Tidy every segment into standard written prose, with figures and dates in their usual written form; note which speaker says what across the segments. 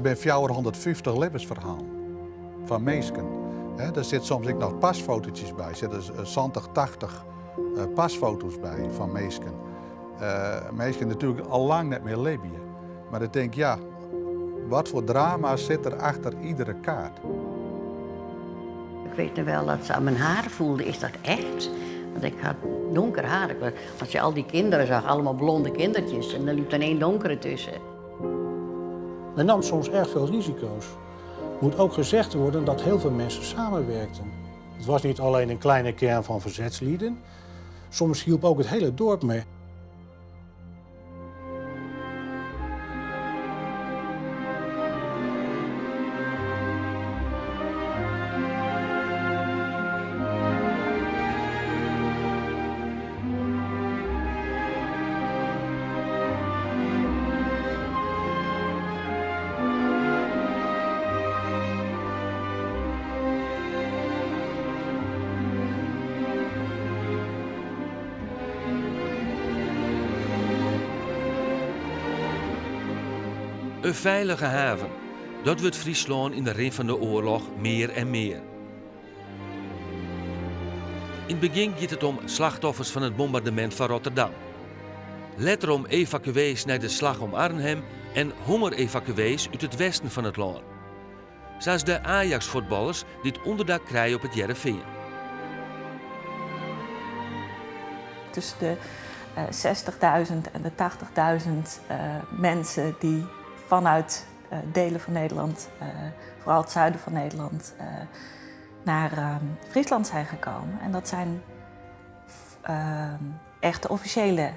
Speaker 1: Ik ben 450 levensverhalen van mensen. Er zit soms ook nog pasfotootjes bij. Er zitten 70, 80 pasfoto's bij van mensen. Mensen natuurlijk al lang niet meer leven. Maar ik denk, ja, wat voor drama zit er achter iedere kaart?
Speaker 2: Ik weet nog wel dat ze aan mijn haar voelde, is dat echt? Want ik had donker haar. Als je al die kinderen zag, allemaal blonde kindertjes. En er liep dan één donkere tussen.
Speaker 3: Men nam soms erg veel risico's. Moet ook gezegd worden dat heel veel mensen samenwerkten. Het was niet alleen een kleine kern van verzetslieden. Soms hielp ook het hele dorp mee.
Speaker 4: Een veilige haven. Dat wordt Friesland in de rin van de oorlog meer en meer. In het begin gaat het om slachtoffers van het bombardement van Rotterdam. Later om evacuees naar de slag om Arnhem en hongerevacuees uit het westen van het land. Zoals de Ajax-voetballers die het onderdak krijgen op het Jereveen.
Speaker 5: Tussen de 60.000 en de 80.000 mensen die vanuit delen van Nederland, vooral het zuiden van Nederland, naar Friesland zijn gekomen. En dat zijn echt de officiële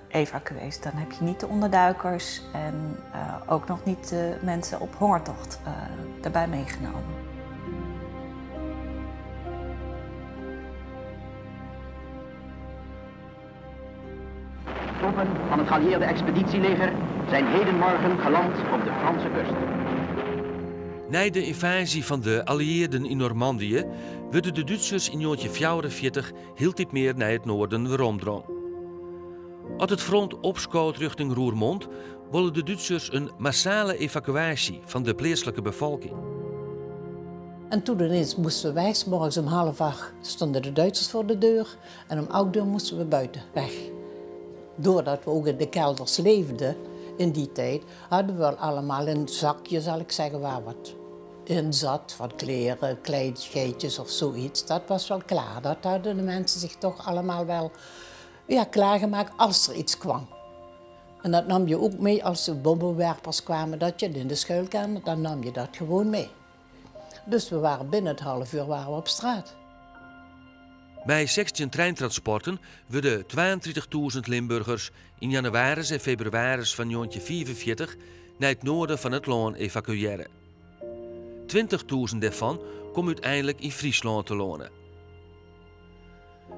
Speaker 5: evacuees. Dan heb je niet de onderduikers en ook nog niet de mensen op hongertocht daarbij meegenomen.
Speaker 6: Troepen van het geallieerde expeditieleger zijn hedenmorgen geland op de Franse kust.
Speaker 4: Na de invasie van de allieerden in Normandië werden de Duitsers in 1944 heel niet meer naar het noorden weeromdrang. Als het front opschoot richting Roermond, wilden de Duitsers een massale evacuatie van de plaatselijke bevolking.
Speaker 7: En toen ineens moesten we weg. 's morgens om 7:30 stonden de Duitsers voor de deur en om 8:00 moesten we buiten weg. Doordat we ook in de kelders leefden in die tijd, hadden we allemaal een zakje, zal ik zeggen, waar wat in zat. Van kleren, kleinigheidjes of zoiets. Dat was wel klaar. Dat hadden de mensen zich toch allemaal wel klaargemaakt als er iets kwam. En dat nam je ook mee als de bommenwerpers kwamen, dat je in de schuilkamer, dan nam je dat gewoon mee. Dus we waren binnen het half uur waren we op straat.
Speaker 4: Bij 16 treintransporten werden 32.000 Limburgers in januari en februari van 1944 naar het noorden van het land evacueren. 20.000 daarvan komen uiteindelijk in Friesland te wonen.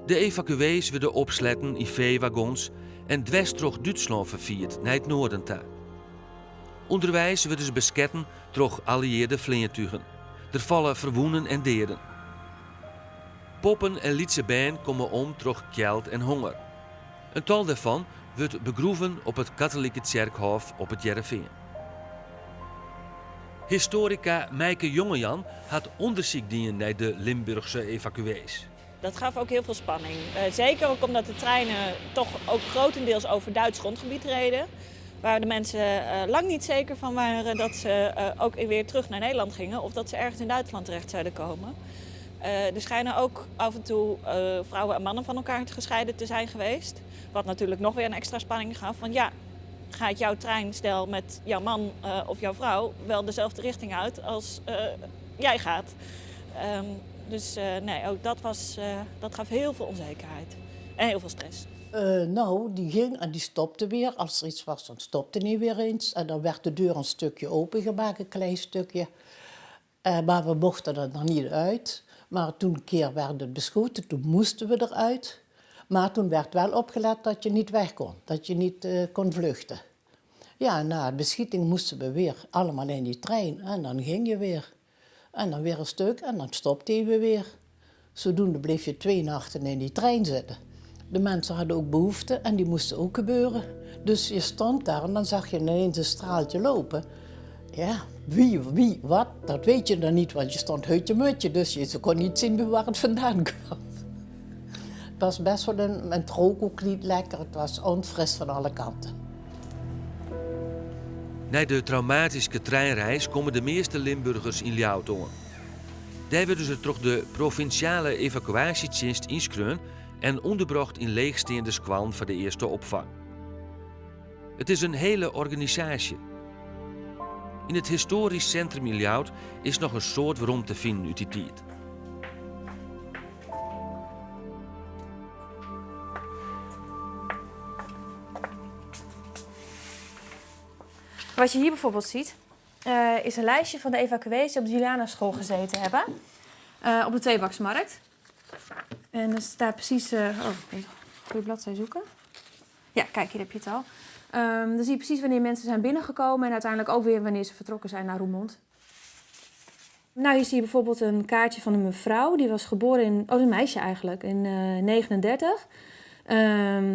Speaker 4: De evacuees werden opsletten in veewagons en dwars door Duitsland vervierd naar het noorden toe. Onderwijs werden ze besketten door allieerde vliegtuigen. Er vallen verwoenen en deren. Poppen en lietse been komen om door keld en honger. Een tal daarvan wordt begroeven op het katholieke kerkhof op het Jereveen. Historica Meike Jongejan had onderzoek gedaan naar de Limburgse evacuees.
Speaker 8: Dat gaf ook heel veel spanning. Zeker ook omdat de treinen toch ook grotendeels over Duits grondgebied reden. Waar de mensen lang niet zeker van waren dat ze ook weer terug naar Nederland gingen. Of dat ze ergens in Duitsland terecht zouden komen. Er schijnen ook af en toe vrouwen en mannen van elkaar gescheiden te zijn geweest. Wat natuurlijk nog weer een extra spanning gaf. Want ja, gaat jouw treinstel met jouw man of jouw vrouw wel dezelfde richting uit als jij gaat. Dus nee, ook dat gaf heel veel onzekerheid en heel veel stress.
Speaker 7: Die ging en die stopte weer. Als er iets was, dan stopte hij weer eens. En dan werd de deur een stukje opengemaakt, een klein stukje. Maar we mochten er nog niet uit. Maar toen een keer werd het beschoten, toen moesten we eruit. Maar toen werd wel opgelet dat je niet weg kon, dat je niet kon vluchten. Ja, na de beschieting moesten we weer allemaal in die trein. En dan ging je weer. En dan weer een stuk en dan stopte hij weer. Zodoende bleef je 2 nachten in die trein zitten. De mensen hadden ook behoefte en die moesten ook gebeuren. Dus je stond daar en dan zag je ineens een straaltje lopen. Ja, wie, wat, dat weet je dan niet, want je stond hutje-mutje, dus je kon niet zien waar het vandaan kwam. Het was best wel het rook ook niet lekker, het was onfris van alle kanten.
Speaker 4: Na de traumatische treinreis komen de meeste Limburgers in Ljouwtongen. Daar werden ze door de provinciale evacuatiedienst inschreven en onderbracht in leegstaande squallen voor de eerste opvang. Het is een hele organisatie. In het historisch centrum in Ljouwt is nog een soort waarom te vinden uit die tijd.
Speaker 9: Wat je hier bijvoorbeeld ziet, is een lijstje van de evacuees die op de Julianaschool gezeten hebben. Op de Tweebaksmarkt. En er staat precies... Kun je bladzij zoeken? Ja, kijk, hier heb je het al. Dan zie je precies wanneer mensen zijn binnengekomen en uiteindelijk ook weer wanneer ze vertrokken zijn naar Roermond. Nou, hier zie je bijvoorbeeld een kaartje van een mevrouw. Die was geboren in... een meisje eigenlijk, in 1939.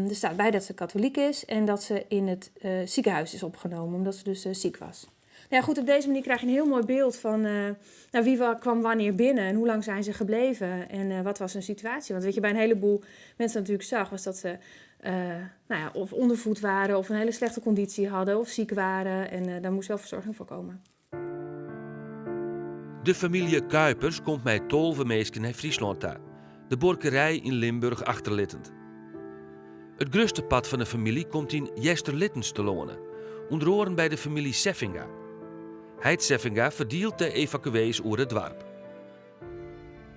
Speaker 9: Er staat bij dat ze katholiek is en dat ze in het ziekenhuis is opgenomen, omdat ze dus ziek was. Nou ja, goed, op deze manier krijg je een heel mooi beeld van wie kwam wanneer binnen en hoe lang zijn ze gebleven en wat was hun situatie. Want wat je bij een heleboel mensen natuurlijk zag, was dat ze of ondervoed waren of een hele slechte conditie hadden of ziek waren en daar moest wel verzorging voor komen.
Speaker 4: De familie Kuipers komt met 12 mensen naar Friesland toe. De borkerij in Limburg achterlittend. Het grootste pad van de familie komt in Jesterlittens te lonen, onder andere bij de familie Seffinga. Heid Seffinga verdeelt de evacuees over het dorp.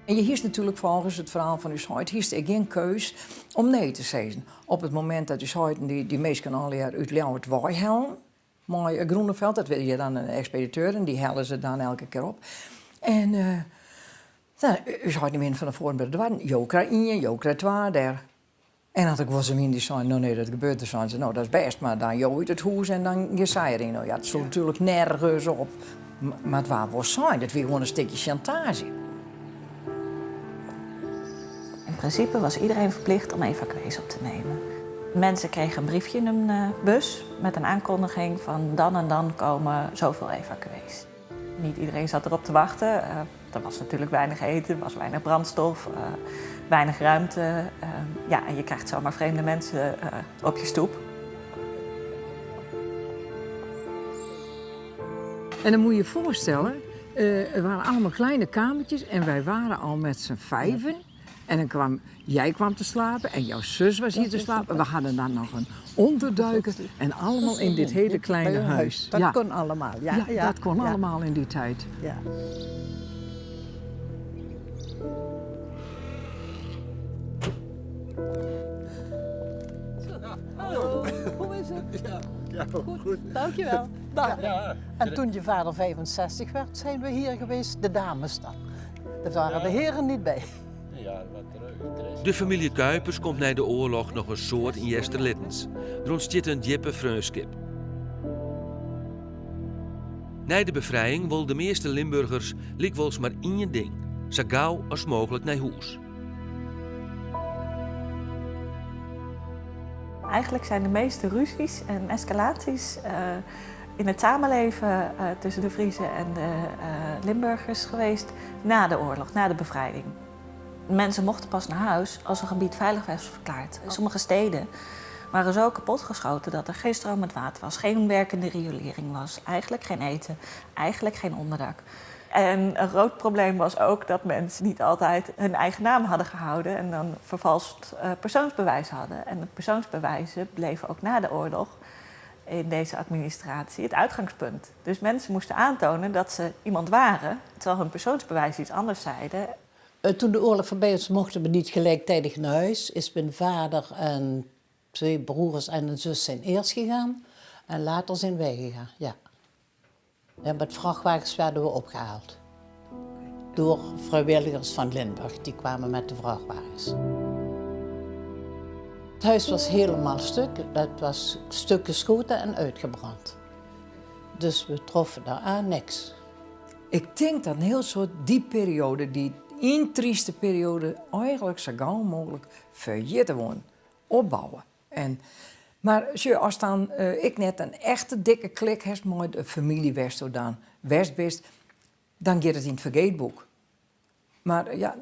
Speaker 10: En je hiest natuurlijk volgens het verhaal van uw huid, hiest er geen keus om nee te zeggen. Op het moment dat uw huid die mensen al uit Ljouwert waaihellen, maar Groeneveld, dat wil je dan een expediteur en die hellen ze dan elke keer op. En u huid niet meer van de voren bij de dwaren, Jokra 1, Jokra 2 daar. En als ik was hem in die zei, nou nee, dat gebeurt er zo. Nou, dat is best, maar dan jou uit het huis en dan je zei erin. Nou ja, het stond natuurlijk nergens op. Maar het waar was zijn, dat weer gewoon een stukje chantage.
Speaker 5: In principe was iedereen verplicht om evacuees op te nemen. Mensen kregen een briefje in een bus met een aankondiging van dan en dan komen zoveel evacuees. Niet iedereen zat erop te wachten. Er was natuurlijk weinig eten, er was weinig brandstof, weinig ruimte. En je krijgt zomaar vreemde mensen op je stoep.
Speaker 10: En dan moet je je voorstellen, er waren allemaal kleine kamertjes en wij waren al met z'n 5. En dan jij kwam te slapen en jouw zus was hier te slapen. We hadden dan nog een onderduiker en allemaal in dit hele kleine huis.
Speaker 7: Dat kon allemaal, ja.
Speaker 10: Dat kon allemaal in die tijd.
Speaker 7: Ja. Hoe is het?
Speaker 3: Ja, goed.
Speaker 7: Dankjewel. Ja. En toen je vader 65 werd, zijn we hier geweest, de dames dan. Daar waren de heren niet bij.
Speaker 4: De familie Kuipers komt na de oorlog nog een soort in Jesterlittens. Er ontstaat een diepe vreugdskip. Na de bevrijding wilden de meeste Limburgers likwijls maar één ding: zo gauw als mogelijk naar huis.
Speaker 5: Eigenlijk zijn de meeste ruzies en escalaties in het samenleven tussen de Friezen en de Limburgers geweest na de oorlog, na de bevrijding. Mensen mochten pas naar huis als een gebied veilig was verklaard. In sommige steden waren zo kapotgeschoten dat er geen stromend water was, geen werkende riolering was, eigenlijk geen eten, eigenlijk geen onderdak. En een groot probleem was ook dat mensen niet altijd hun eigen naam hadden gehouden en dan vervalst persoonsbewijs hadden. En de persoonsbewijzen bleven ook na de oorlog in deze administratie het uitgangspunt. Dus mensen moesten aantonen dat ze iemand waren, terwijl hun persoonsbewijs iets anders zeiden.
Speaker 7: Toen de oorlog voorbij was, mochten we niet gelijktijdig naar huis. Is mijn vader en 2 broers en een zus zijn eerst gegaan. En later zijn wij gegaan, ja. En met vrachtwagens werden we opgehaald. Door vrijwilligers van Limburg, die kwamen met de vrachtwagens. Het huis was helemaal stuk. Dat was stuk geschoten en uitgebrand. Dus we troffen daar aan niks.
Speaker 10: Ik denk dat een heel soort die periode, die trieste periode, eigenlijk zo gauw mogelijk vergeten worden, opbouwen. En Maar als dan ik net een echte dikke klik heb met de familie Westo dan West bist, dan gaat het in het vergeetboek. Maar ja,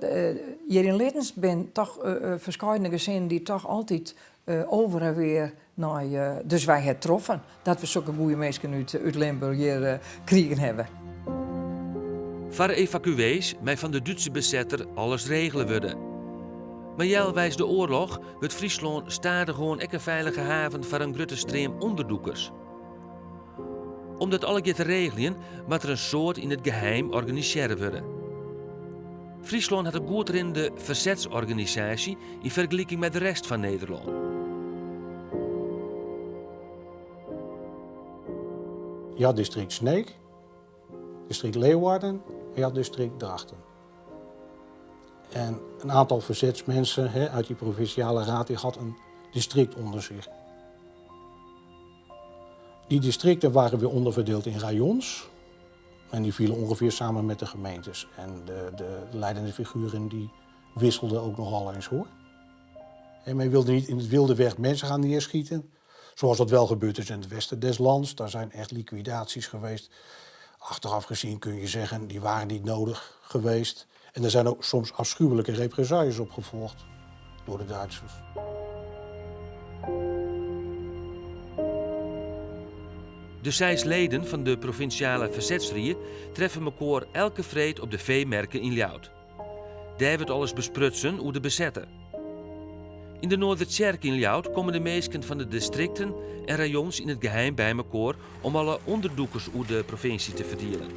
Speaker 10: hier in Littens ben toch verschillende gezinnen die toch altijd over en weer naar. Dus wij het troffen dat we zulke goede mensen uit Limburg hier kregen hebben.
Speaker 4: Voor de evacuees mij van de Duitse bezetter alles regelen worden. Maar jel wijs de oorlog wordt Friesland stadig gewoon een veilige haven voor een grote stream onderdoekers. Om dat alle te regelen, moet er een soort in het geheim organiseren worden. Friesland had een goed erin de verzetsorganisatie in vergelijking met de rest van Nederland.
Speaker 3: Je had district Sneek, district Leeuwarden en je had district Drachten. En een aantal verzetsmensen uit die provinciale raad die had een district onder zich. Die districten waren weer onderverdeeld in rayons. En die vielen ongeveer samen met de gemeentes. En de leidende figuren die wisselden ook nogal eens hoor. En men wilde niet in het wilde weg mensen gaan neerschieten. Zoals dat wel gebeurd is in het westen des lands. Daar zijn echt liquidaties geweest. Achteraf gezien kun je zeggen, die waren niet nodig geweest. En er zijn ook soms afschuwelijke represailles op gevolgd door de Duitsers.
Speaker 4: De 6 leden van de provinciale verzetsrier treffen elkaar elke vreed op de veemerken in Ljout. Daar wordt alles besprutsen hoe de bezetter. In de Noorderkerk in Ljout komen de meesten van de districten en rayons in het geheim bij elkaar om alle onderdoekers uit de provincie te verdelen.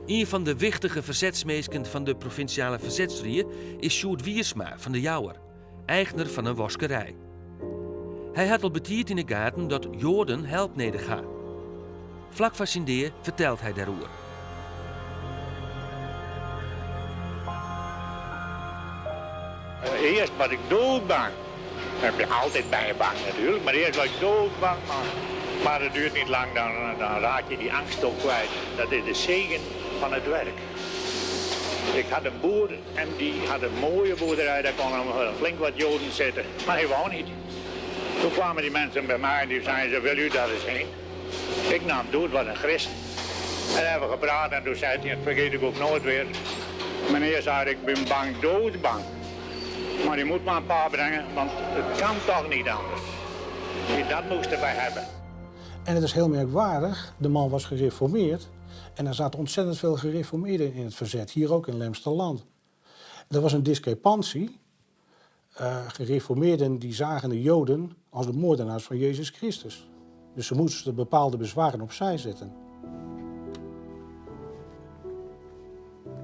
Speaker 4: Een van de wichtige verzetsmeesken van de provinciale verzetsrier is Sjoerd Wiersma van de Jouwer, eigenaar van een waskerij. Hij had al betierd in de gaten dat Joden help nodig gaan. Vlak voor zijn deur vertelt hij daarover.
Speaker 11: Eerst was ik doodbang. Ik ben altijd bang natuurlijk, maar eerst was ik doodbang. Maar het duurt niet lang, dan raak je die angst ook kwijt. Dat is de zegen van het werk. Ik had een boer en die had een mooie boerderij, daar kon hem flink wat Joden zitten. Maar hij wou niet. Toen kwamen die mensen bij mij en die zeiden, wil u daar eens heen? Ik nam het dood, was een christen. En hebben we gepraat en toen zei hij, dat vergeet ik ook nooit weer. Meneer zei, ik ben bang, doodbang. Maar je moet maar een paar brengen, want het kan toch niet anders. Dat moesten wij hebben.
Speaker 3: En het is heel merkwaardig, de man was gereformeerd. En er zaten ontzettend veel gereformeerden in het verzet, hier ook in Lemsterland. Er was een discrepantie. Gereformeerden die zagen de Joden als de moordenaars van Jezus Christus. Dus ze moesten bepaalde bezwaren opzij zetten.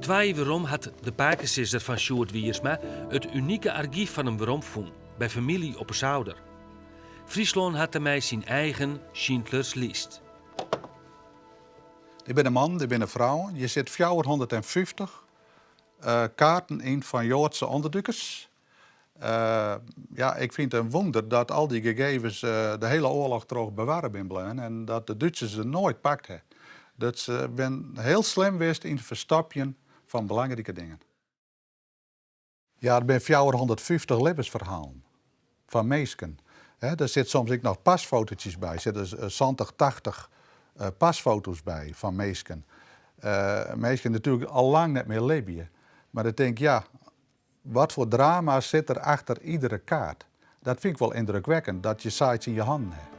Speaker 4: Twee waarom had de pakensister van Sjoerd Wiersma het unieke archief van een waarom gevonden, bij familie op een zouder. Friesland had daarmee zijn eigen Schindlers List.
Speaker 1: Ik ben een man, ik ben een vrouw. Je zit 450 kaarten in van Joodse onderduikers. Ja, ik vind het een wonder dat al die gegevens de hele oorlog terug bewaren zijn blijven en dat de Duitsers ze nooit pakt hebben. Dat ze ben heel slim geweest in het verstapjen van belangrijke dingen. Ja, er zijn 450 levensverhalen van meesken. Er zit soms ook nog pasfotootjes bij. Er zitten 70, 80 pasfoto's bij van meesken. Meesken natuurlijk al lang niet meer leven. Maar ik denk, ja, wat voor drama zit er achter iedere kaart? Dat vind ik wel indrukwekkend, dat je sites in je handen hebt.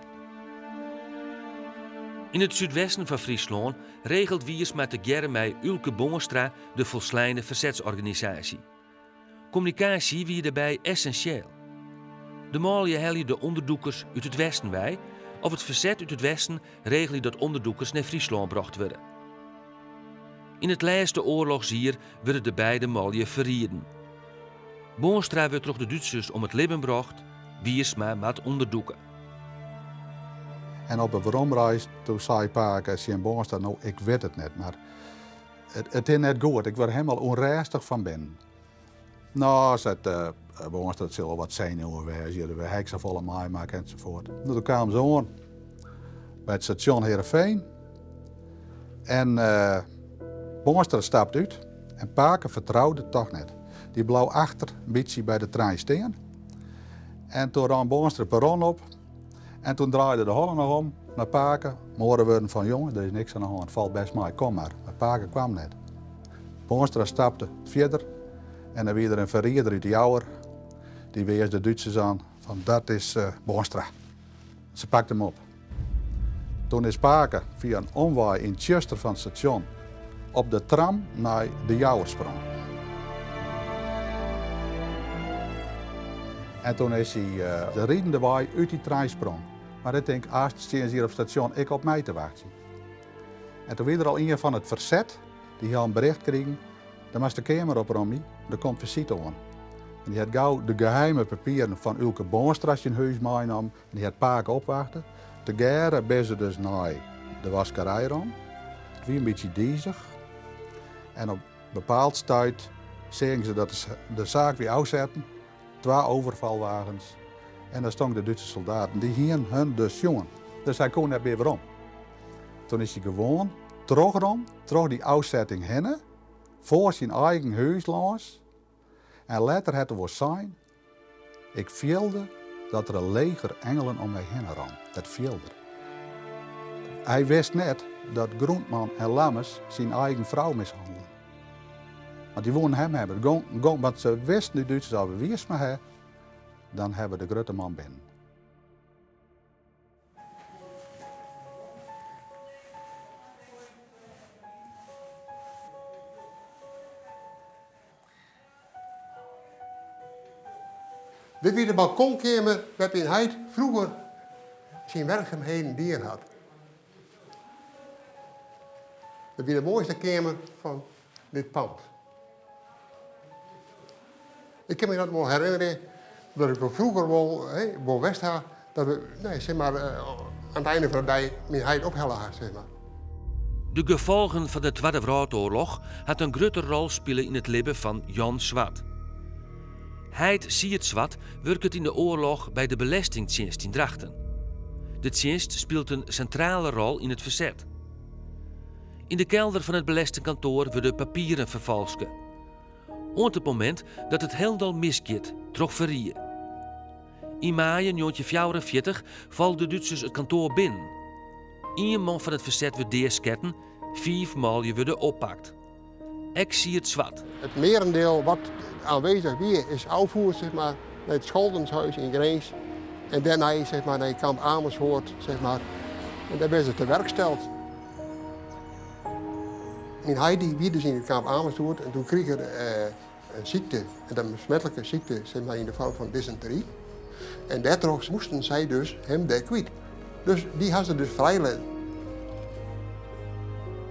Speaker 4: In het zuidwesten van Friesland regelt Wiersma tegemoet met Ulke Bongenstra de volslijne verzetsorganisatie. Communicatie wie daarbij essentieel. De malje hel je de onderdoekers uit het westen bij, of het verzet uit het westen regel je dat onderdoekers naar Friesland gebracht worden. In het laatste oorlogsjaar werden de beide malje verrieden. Bongenstra werd door de Duitsers om het leven gebracht, Wiersma met onderdoeken.
Speaker 1: En op een veromreis, toen zei Paak, Sjen Bongenstra, nou, ik weet het net, maar het is net goed. Ik word helemaal onrustig van binnen. Nou, zei Bongenstra, het zal wel wat zenuwen wezen, we heksen volle maai maken enzovoort. Nou, toen kwamen ze aan bij het station Heerenveen. En Bongenstra stapt uit en Paak vertrouwde het toch net. Die blauw achter een beetje bij de trein staan. En toen ran Boonstra het perron op. En toen draaide de Holland nog om naar Paken. Morgen werden van jongen, er is niks aan de hand, het valt best mee, kom maar. Maar Paken kwam net. Boonstra stapte verder en dan weer er een verrierder uit de Jouwer. Die wees de Duitsers aan van dat is Boonstra. Ze pakte hem op. Toen is Paken via een omwaai in Tjuster van het station op de tram naar de Jouwer sprong. En toen is hij de riedende waai uit die trein sprong. Maar ik denk, staan ze hier op het station, ik op mij te wachten. En toen weer er al een van het verzet, die had een bericht kregen, daar was de kamer op Rommie, daar komt visite aan. En die had gauw de geheime papieren van Ulke Boonstra in huis meenam en die had Paken opwachten. Te geren ben ze dus naar de waskerij ram. Het was een beetje diezig. En op een bepaald stuit zeggen ze dat ze de zaak weer uitzetten. 2 overvalwagens. En daar stonden de Duitse soldaten. Die hielden hun dus jongen. Dus hij kon net weer om. Toen is hij gewoon terug die uitzetting heen. Voor zijn eigen huis langs. En later had er wel zijn. Ik voelde dat er een leger engelen om mij heen ran. Dat viel er. Hij wist net dat Groentman en Lammers zijn eigen vrouw mishandelden. Want die wonen hem hebben. Want ze wisten, de Duitsers, als we wist maar hebben, dan hebben we de grote man binnen.
Speaker 12: Dit was de balkonkamer waarin hij vroeger zijn werkzaamheden die had. Dat was de mooiste kamer van dit pand. Ik kan me dat wel herinneren dat ik vroeger wel wist had dat we aan het einde van de dag mijn huid ophellen had. Zeg maar.
Speaker 4: De gevolgen van de Tweede Wereldoorlog had een grote rol spelen in het leven van Jan Swart. Hij Siert Swart werkt in de oorlog bij de Belastingdienst in Drachten. De dienst speelt een centrale rol in het verzet. In de kelder van het belastingkantoor worden papieren vervalsken. Op het moment dat het helemaal misgaat, trok verrier. In mei 1944 valt de Duitsers het kantoor binnen. 1 man van het verzet wordt deersketten, 5 malje worden oppakt. Ik zie het zwart.
Speaker 12: Het merendeel wat aanwezig weer is uitvoerd zeg maar, naar het Scholdenshuis in Greens. En daarna zeg maar, naar kamp Amersfoort. Zeg maar. En daar ben ze te werk gesteld. Mijn Heidi wie dus in het kamp Amersfoort en toen kreeg er een ziekte, een besmettelijke ziekte zeg maar, in de vorm van dysenterie. En daardoor moesten zij dus hem daar kwijt. Dus die had ze dus vrijlaten.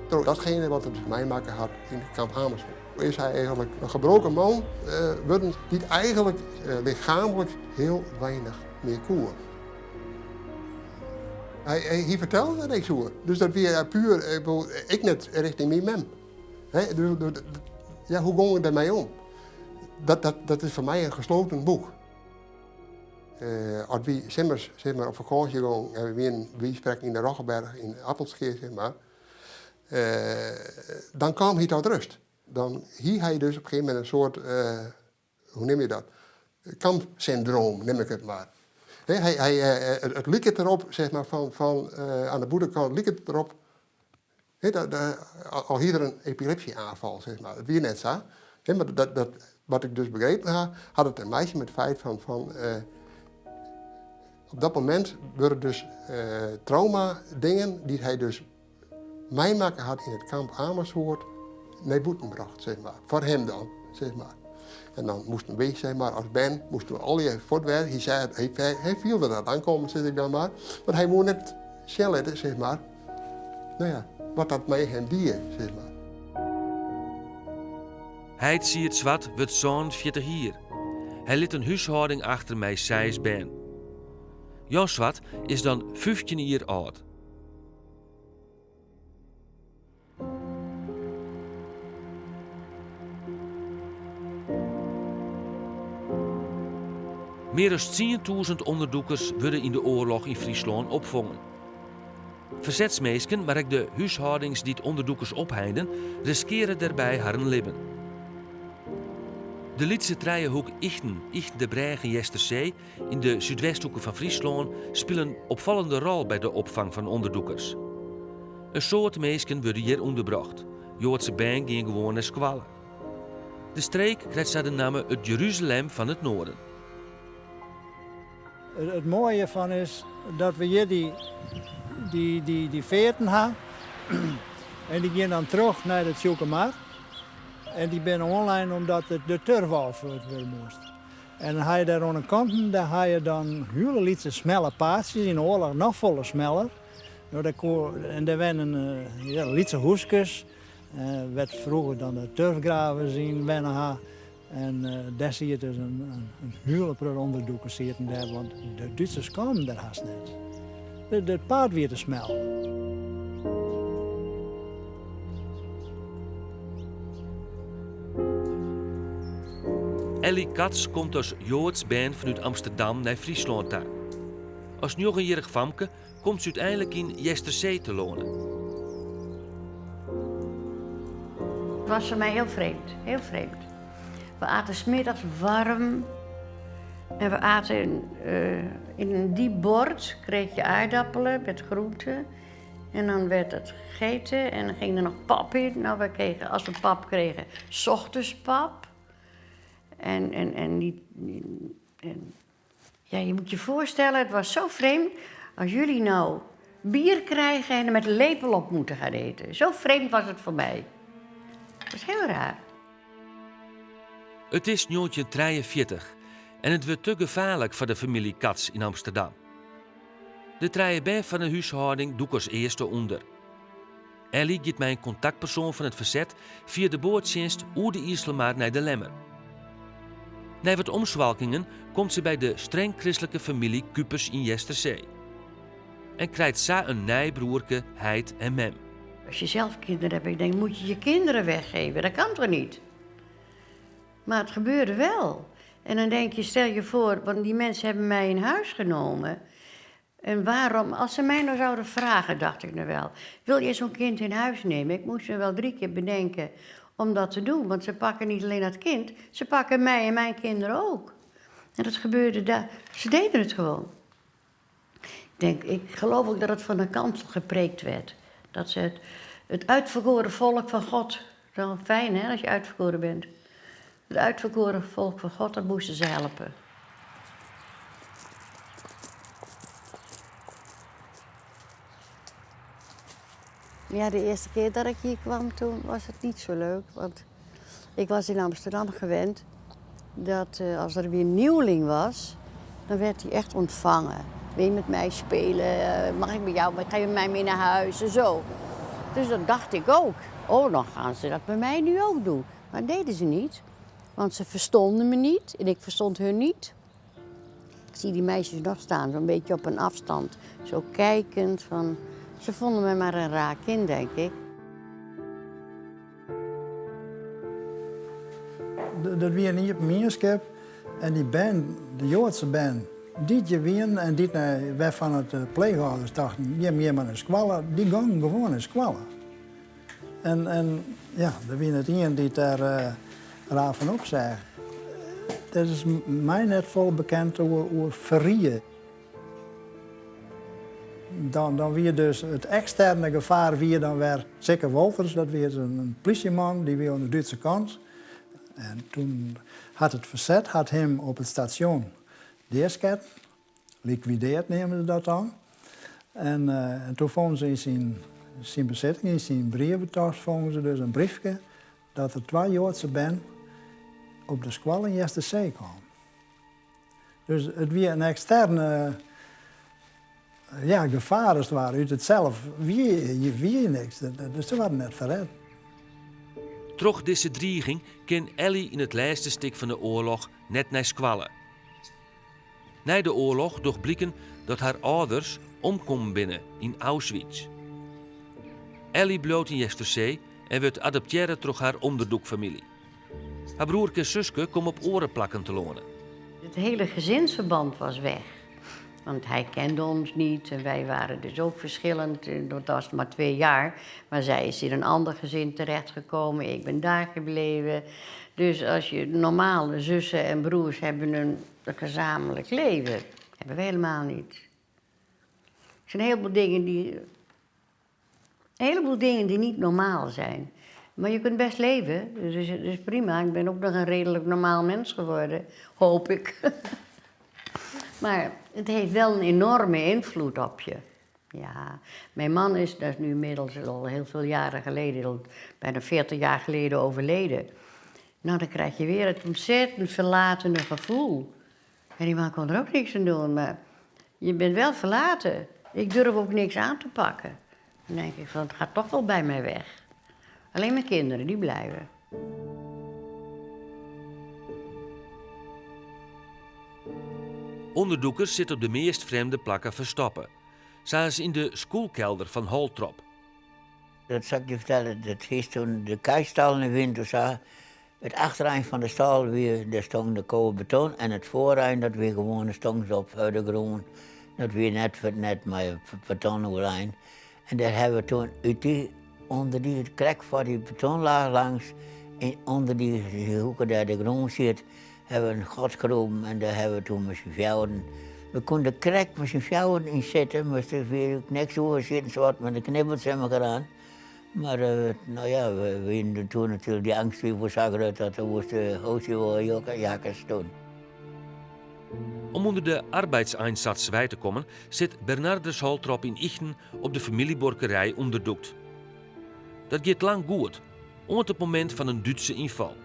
Speaker 12: Door datgene wat het dus meemaken had in het kamp Amersfoort. Is hij eigenlijk een gebroken man, die eigenlijk lichamelijk heel weinig meer kon. Hij vertelde dat ik zo. Dus dat weer puur, ik net richting mijn mem. Ja, hoe ging we daarmee om? Dat is voor mij een gesloten boek. Als we zimmers zeg maar, op vakantie gaan, hebben we weer een wiesprek in de Roggeberg in Appelscheer, zeg maar. Dan kwam hij tot rust. Dan hier hij dus op een gegeven moment een soort, hoe neem je dat? Kampsyndroom, neem ik het maar. Het liep het erop, zeg maar, aan de boerderkant liep het erop. Al hier een epilepsieaanval, zeg maar. Het weer net zo. Maar wat ik dus begrepen had het een meisje met het feit van op dat moment werden dus trauma-dingen die hij dus meemaken had in het kamp Amersfoort naar boeten bracht, zeg maar. Voor hem dan, zeg maar. En dan moesten we, zeg maar, als Ben, moesten we al je voortwerken. Hij zei, hij viel er dat aankomen, zeg ik dan maar. Maar hij moet net zelf, zeg maar, nou ja, wat dat met hem dier, zeg maar.
Speaker 4: Hij zie het zwart wordt zo'n 40 hier. Hij liet een huishouding achter mij 6 ben. Jan Swart is dan 15 jaar oud. Meer dan 10.000 onderzoekers worden in de oorlog in Friesland opvangen. Verzetsmeesken, maar ook de huishoudings die het onderzoekers opheiden, riskeren daarbij haar leven. De Lietse Trijenhoek Ichten de Breg en Jesterzee in de zuidwesthoeken van Friesland spelen een opvallende rol bij de opvang van onderdoekers. Een soort mensen worden hier onderbracht. Joodse band ging gewoon naar squallen. De streek krijgt zo de naam het Jeruzalem van het noorden.
Speaker 13: Het mooie van is dat we hier die veerten hebben. En die gaan dan terug naar het Tjoekemar. En die zijn online omdat de turf afgevuld weer moest. En dan ga je daar aan de kanten, daar ga je dan hele lietse smelle paadjes, in de oorlog nog volle smeller. En daar werden lietse hoeskes. Werd vroeger dan de turfgraven zien wennen. En daar zie je dus een hele onderdoeken zitten daar, want de Duitsers kwamen daar haast net. Het paard weer te smel.
Speaker 4: Ellie Katz komt als Joods band vanuit Amsterdam naar Friesland toe. Als jongejarig famke komt ze uiteindelijk in Jesterzee te wonen.
Speaker 2: Het was voor mij heel vreemd, heel vreemd. We aten 's middags warm en we aten in een diep bord, kreeg je aardappelen met groenten. En dan werd het gegeten en dan ging er nog pap in. Nou, we kregen, als we pap kregen, 's ochtends pap. Ja, je moet je voorstellen, het was zo vreemd als jullie nou bier krijgen en er met een lepel op moeten gaan eten. Zo vreemd was het voor mij. Dat was heel raar.
Speaker 4: Het is 1943 en het wordt te gevaarlijk voor de familie Katz in Amsterdam. De trijen van de huishouding doe ik als eerste onder. Ellie geeft mij een contactpersoon van het verzet via de boorddienst oer de IJsselmaar naar de Lemmer. Na wat omzwalkingen komt ze bij de streng christelijke familie Kupers in Jesterzee. En krijgt ze een nijbroerke, Heid en Mem.
Speaker 2: Als je zelf kinderen hebt, denk moet je je kinderen weggeven? Dat kan toch niet? Maar het gebeurde wel. En dan denk je, stel je voor, want die mensen hebben mij in huis genomen. En waarom, als ze mij nou zouden vragen, dacht ik nou wel, wil je zo'n kind in huis nemen? Ik moest me wel 3 keer bedenken om dat te doen. Want ze pakken niet alleen dat kind, ze pakken mij en mijn kinderen ook. En dat gebeurde daar. Ze deden het gewoon. Ik geloof ook dat het van de kansel gepreekt werd. Dat ze het uitverkoren volk van God, dat is wel fijn hè, als je uitverkoren bent. Het uitverkoren volk van God, dat moesten ze helpen. Ja, de eerste keer dat ik hier kwam, toen was het niet zo leuk. Want ik was in Amsterdam gewend dat als er weer een nieuweling was, dan werd hij echt ontvangen. Wil je met mij spelen? Mag ik met jou? Ga je met mij mee naar huis? En zo. Dus dat dacht ik ook. Oh, dan gaan ze dat bij mij nu ook doen. Maar dat deden ze niet. Want ze verstonden me niet en ik verstond hun niet. Ik zie die meisjes nog staan, zo'n beetje op een afstand. Zo kijkend van... Ze vonden me maar een raar kind, denk ik.
Speaker 13: Dat weer niet op Meerskip. En die band, de Joodse band, die je wien en die wij van het pleegouders dachten, je meer maar een squallen, die gingen gewoon een squallen. En ja, er was het een die daar raar van op zei. Dat is mij net vol bekend over verrieën. Dan weer dus het externe gevaar weer dan weer Zeker Wolters, dat weer een politieman die weer aan de Duitse kant. En toen had het verzet hem op het station deersket, liquideerd nemen ze dat dan. En toen vonden ze in zijn bezetting, in zijn brieventas, vonden ze dus een briefje dat er 2 Joodse ben op de squal in Jesterzee kwamen. Dus het weer een externe gevaar als het ware uit het zelf. Wie niks, dus ze waren net verred.
Speaker 4: Troch deze dreiging kan Ellie in het laatste stuk van de oorlog net naar squallen. Na de oorlog doch blikken dat haar ouders omkomen binnen in Auschwitz. Ellie bloot in Jesterzee en werd adopteren door haar onderdoekfamilie. Haar broertje en zuske komen op orenplakken te lonen.
Speaker 2: Het hele gezinsverband was weg. Want hij kende ons niet en wij waren dus ook verschillend. Dat was maar 2 jaar. Maar zij is in een ander gezin terechtgekomen. Ik ben daar gebleven. Dus als je normale zussen en broers hebben een gezamenlijk leven. Hebben we helemaal niet. Er zijn een heleboel dingen die niet normaal zijn. Maar je kunt best leven, dus het is prima. Ik ben ook nog een redelijk normaal mens geworden, hoop ik. Maar het heeft wel een enorme invloed op je. Ja, mijn man dat is nu inmiddels al heel veel jaren geleden, al bijna 40 jaar geleden overleden. Nou, dan krijg je weer het ontzettend verlatene gevoel. En die man kon er ook niks aan doen, maar je bent wel verlaten. Ik durf ook niks aan te pakken. Dan denk ik van, het gaat toch wel bij mij weg. Alleen mijn kinderen, die blijven.
Speaker 4: Onderdoekers zitten op de meest vreemde plekken verstoppen. Zoals in de schoolkelder van Holtrop.
Speaker 14: Dat zal ik je vertellen, dat is toen de keistal in de winter zag. Het achtereind van de stal, daar stond de koude beton. En het vooreind, dat weer gewoon stond op de grond. Dat weer net met betonlijn. En daar hebben we toen onder die krek van die betonlaag langs, en onder die hoeken daar de grond zit, hebben we een gat geroepen en daar hebben we toen met z'n vrouwen. We konden de krek met z'n vrouwen in zitten, maar er weer niks over zitten, zo wat met de knibbels hebben we gedaan. Maar nou ja, we hadden toen natuurlijk die angst voor zagen dat er moest hoosje wel jakkers doen.
Speaker 4: Om onder de arbeidseinsatz bij te komen, zit Bernardus Holtrop in Ichten op de familieborkerij onderdoekt. Dat gaat lang goed, om het moment van een Duitse inval.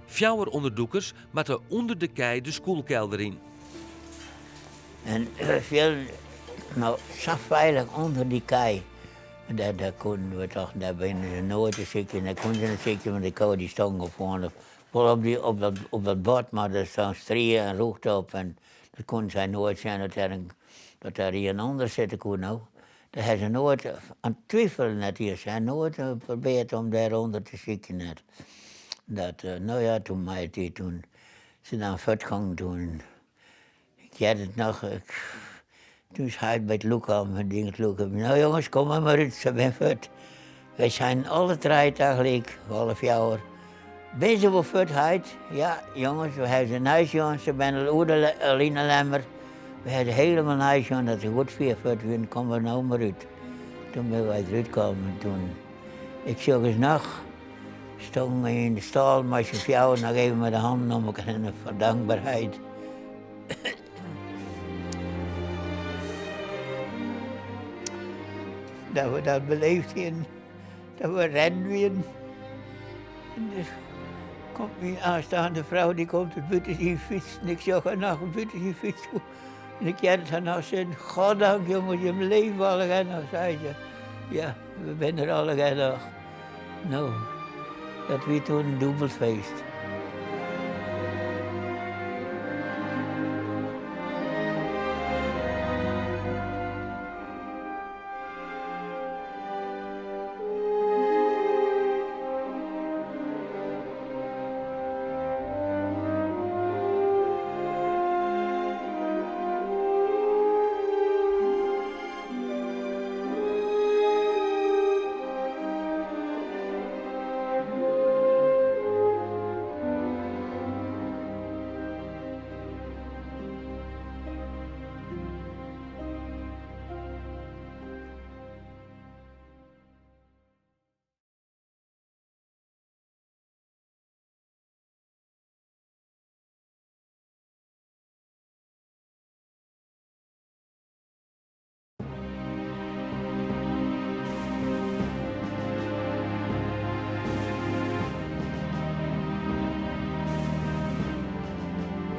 Speaker 4: 4 onderdoekers moeten onder de kei de schoolkelder in.
Speaker 14: En veel, nou, zo veilig onder die kei. En daar konden we toch, daar binnen ze nooit een zitten. Daar konden ze een zitten, want de kou die stond op gewoon. Op dat bord, maar er staan strieën en roest op. En dat kon zij nooit zijn dat er hier een ander zitten kon. Nou. Daar hebben ze nooit aan twijfelen net hier. Ze hebben nooit geprobeerd om daaronder te zitten. Net. Dat, nou ja, toen ze naar vet gingen doen. Ik had het nog. Toen is hij bij het Luca, met dingen Luca. Nou jongens, kom maar uit, ze zijn vet. Wij zijn alle 3 tegelijk, half jaar. Ben je wel vetheid? Ja, jongens, we hebben een huisje, jongens. Ze zijn alleen lemmer. We hebben helemaal een huisje, dat ze goed 4 vet vinden. Kom er nou maar uit. Toen ben wij eruit gekomen. Toen, ik zag eens nog, stond in de stal met zijn vrouw, nog even met de handen om elkaar en een verdankbaarheid. Dat we dat beleefd hebben, dat we redden werden. En dus komt mijn aanstaande vrouw, die komt uit buiten zijn fiets. En ik zag haar nog buiten zijn fiets. En ik had haar nog zeggen, goddank jongens, je leven allemaal nog, zei ze. Ja, we zijn er allemaal nog. Nou, dat werd toen een dubbelfeest.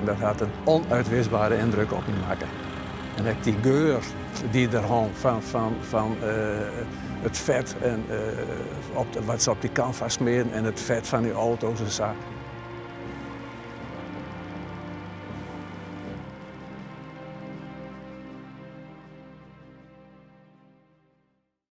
Speaker 15: Dat had een onuitwisbare indruk op me maken. En ik die geur die er hong van het vet en wat ze op die canvas smeren en het vet van die auto's en zo.